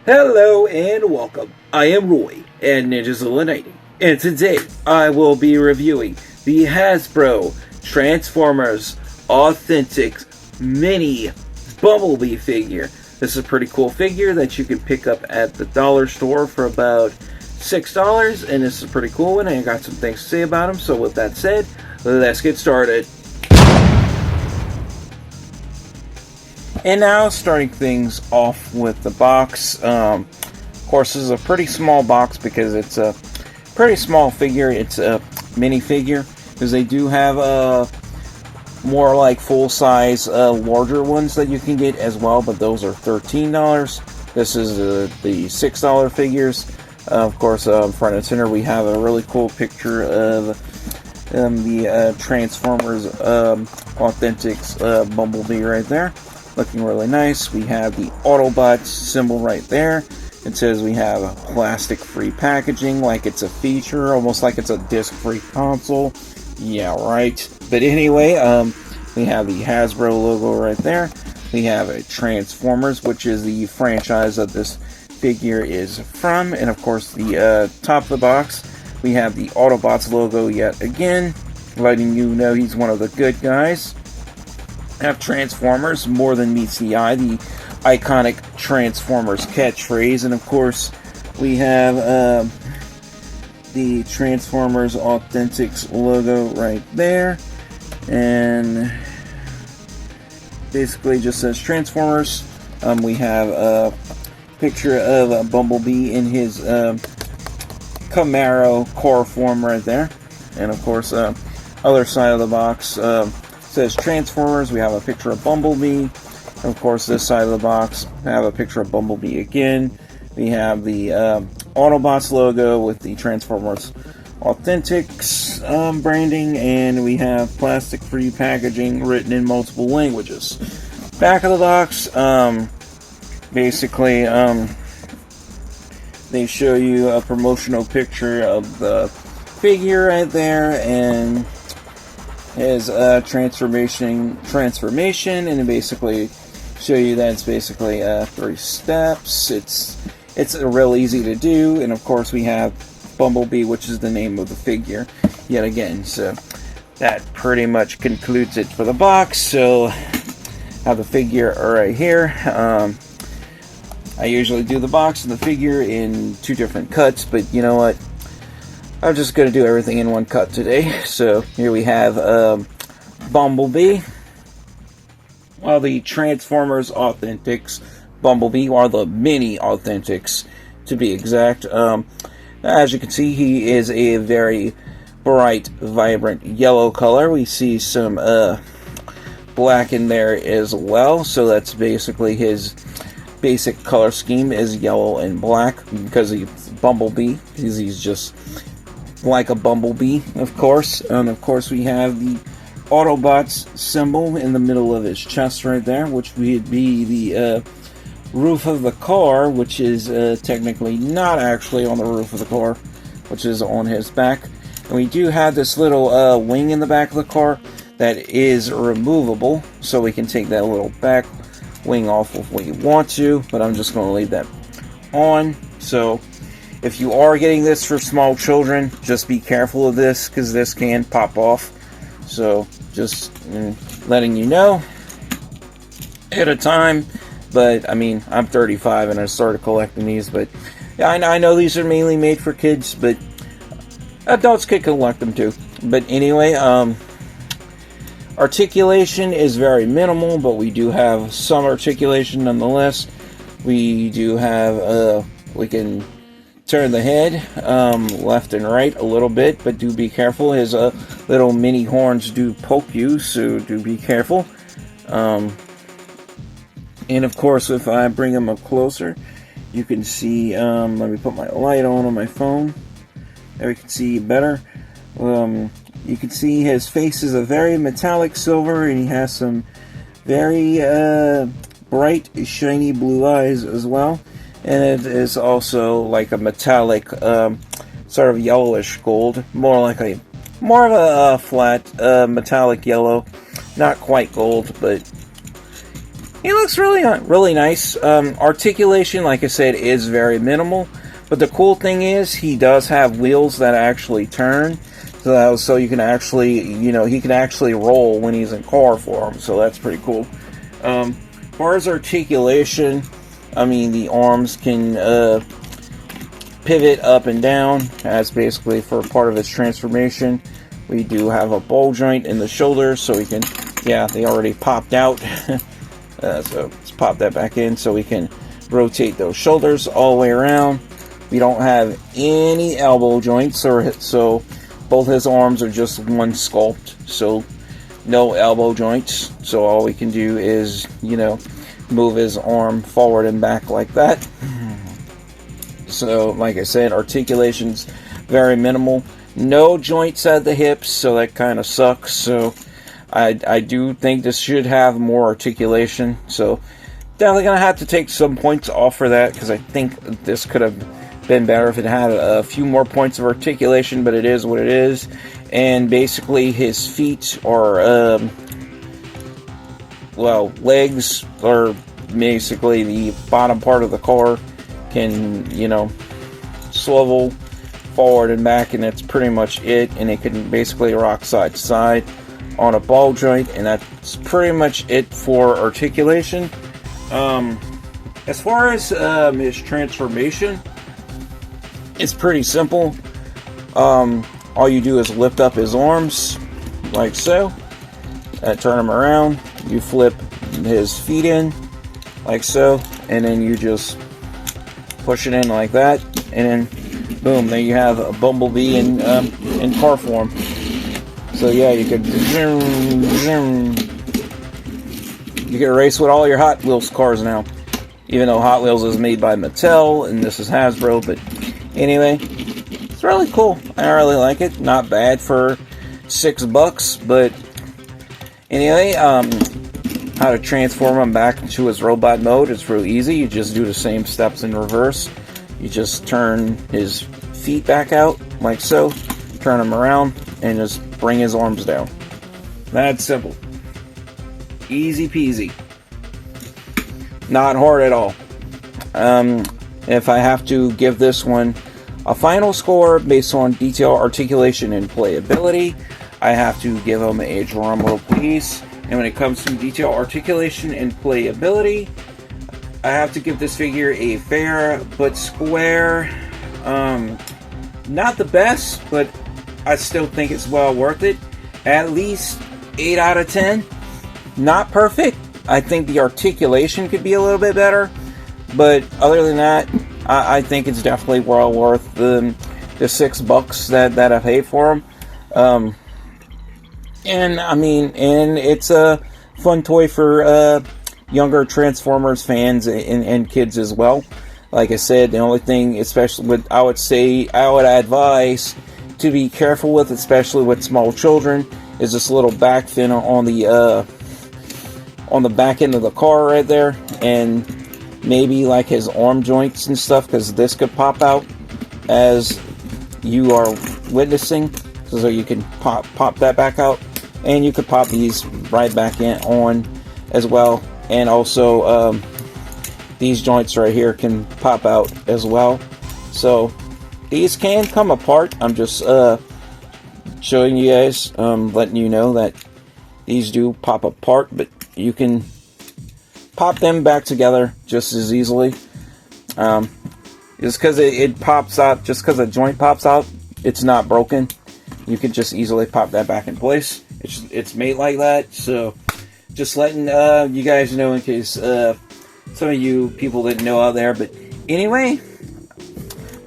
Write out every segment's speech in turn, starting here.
Hello and welcome. I am Roy and Ninjas Eliminating, and today I will be reviewing the Hasbro Transformers Authentic Mini Bumblebee figure. This is a pretty cool figure that you can pick up at the dollar store for about $6, and this is a pretty cool one. I got some things to say about him, so with that said, let's get started. And now, starting things off with the box. Of course, this is a pretty small box because it's a pretty small figure. It's a mini figure because they do have more like full-size, larger ones that you can get as well, but those are $13. This is the $6 figures. Of course, front and center, we have a really cool picture of the Transformers Authentics Bumblebee right there. Looking really nice. We have the Autobots symbol right there. It says we have a plastic-free packaging, like it's a feature, almost like it's a disc-free console. Yeah, right. But anyway, we have the Hasbro logo right there. We have a Transformers, which is the franchise that this figure is from. And of course, the top of the box, we have the Autobots logo yet again, letting you know he's one of the good guys. Have Transformers, more than meets the eye, the iconic Transformers catchphrase, and of course we have the Transformers Authentics logo right there, and basically just says Transformers. We have a picture of Bumblebee in his Camaro core form right there, and of course other side of the box says Transformers. We have a picture of Bumblebee. Of course, this side of the box, we have a picture of Bumblebee again. We have the Autobots logo with the Transformers Authentics branding, and we have plastic-free packaging written in multiple languages. Back of the box, basically, they show you a promotional picture of the figure right there, and his transformation, and it basically show you that it's basically 3 steps. It's real easy to do, and of course we have Bumblebee, which is the name of the figure yet again. So that pretty much concludes it for the box. So I have the figure right here. I usually do the box and the figure in 2 different cuts, but you know what? I'm just going to do everything in one cut today. So here we have Bumblebee. While the Transformers Authentics Bumblebee, or the Mini Authentics to be exact, as you can see, he is a very bright, vibrant yellow color. We see some black in there as well, so that's basically his basic color scheme is yellow and black because he's Bumblebee, because he's just like a bumblebee, of course. And of course we have the Autobots symbol in the middle of his chest right there, which would be the roof of the car, which is technically not actually on the roof of the car, which is on his back. And we do have this little wing in the back of the car that is removable, so we can take that little back wing off if we want to, but I'm just going to leave that on. So if you are getting this for small children, just be careful of this, because this can pop off. So just letting you know at a time. But I mean, I'm 35 and I started collecting these, but yeah, I know these are mainly made for kids, but adults can collect them too. But anyway, articulation is very minimal, but we do have some articulation nonetheless. We do have we can turn the head left and right a little bit, but do be careful. His little mini horns do poke you, so do be careful. And of course, if I bring him up closer, you can see, let me put my light on my phone, there we can see better. You can see his face is a very metallic silver, and he has some very bright, shiny blue eyes as well. And it is also like a metallic, sort of yellowish gold, more of a flat metallic yellow, not quite gold, but he looks really nice. Articulation, like I said, is very minimal. But the cool thing is, he does have wheels that actually turn. So you can actually, he can actually roll when he's in car form. So that's pretty cool. As far as articulation, I mean, the arms can pivot up and down. That's basically for part of its transformation. We do have a ball joint in the shoulders, so we can, yeah, they already popped out. So let's pop that back in so we can rotate those shoulders all the way around. We don't have any elbow joints, so both his arms are just one sculpt, so no elbow joints. So all we can do is, move his arm forward and back like that. So, like I said, articulation's very minimal. No joints at the hips, so that kind of sucks. So I do think this should have more articulation. So definitely going to have to take some points off for that, because I think this could have been better if it had a few more points of articulation, but it is what it is. And basically his feet are, legs are basically the bottom part of the car can, swivel forward and back, and that's pretty much it. And it can basically rock side to side on a ball joint, and that's pretty much it for articulation. As far as his transformation, it's pretty simple. All you do is lift up his arms like so, turn him around, you flip his feet in like so, and then you just push it in like that, and then boom, there you have a Bumblebee in car form. So yeah, you could you can race with all your Hot Wheels cars now, even though Hot Wheels is made by Mattel and this is Hasbro. But anyway, it's really cool. I really like it. Not bad for $6, but anyway, how to transform him back into his robot mode is real easy. You just do the same steps in reverse. You just turn his feet back out like so, turn him around, and just bring his arms down. That's simple. Easy peasy. Not hard at all. If I have to give this one a final score based on detail, articulation, and playability, I have to give him a drum roll, please. And when it comes to detail, articulation, and playability, I have to give this figure a fair but square. Not the best, but I still think it's well worth it. At least 8 out of 10. Not perfect. I think the articulation could be a little bit better. But other than that, I think it's definitely well worth the $6 that I paid for him. And I mean, and it's a fun toy for younger Transformers fans and kids as well. Like I said, the only thing, especially with, I would advise to be careful with, especially with small children, is this little back fin on the back end of the car right there, and maybe like his arm joints and stuff, because this could pop out as you are witnessing, so you can pop that back out, and you could pop these right back in on as well, and also these joints right here can pop out as well. So these can come apart. I'm just showing you guys, letting you know that these do pop apart, but you can pop them back together just as easily. Just because it pops out, just because a joint pops out, it's not broken. You can just easily pop that back in place. It's made like that. So just letting you guys know, in case some of you people didn't know out there. But anyway,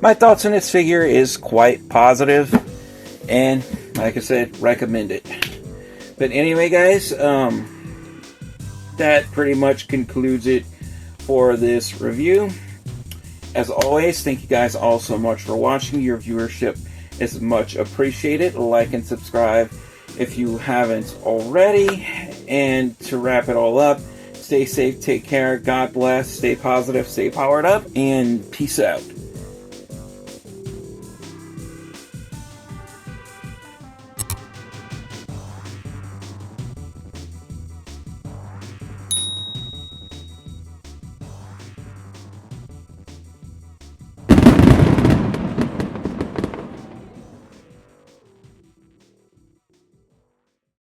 my thoughts on this figure is quite positive, and like I said, recommend it. But anyway, guys, that pretty much concludes it for this review. As always, thank you guys all so much for watching. Your viewership is much appreciated. Like and subscribe if you haven't already. And to wrap it all up, stay safe, take care, God bless, stay positive, stay powered up, and peace out.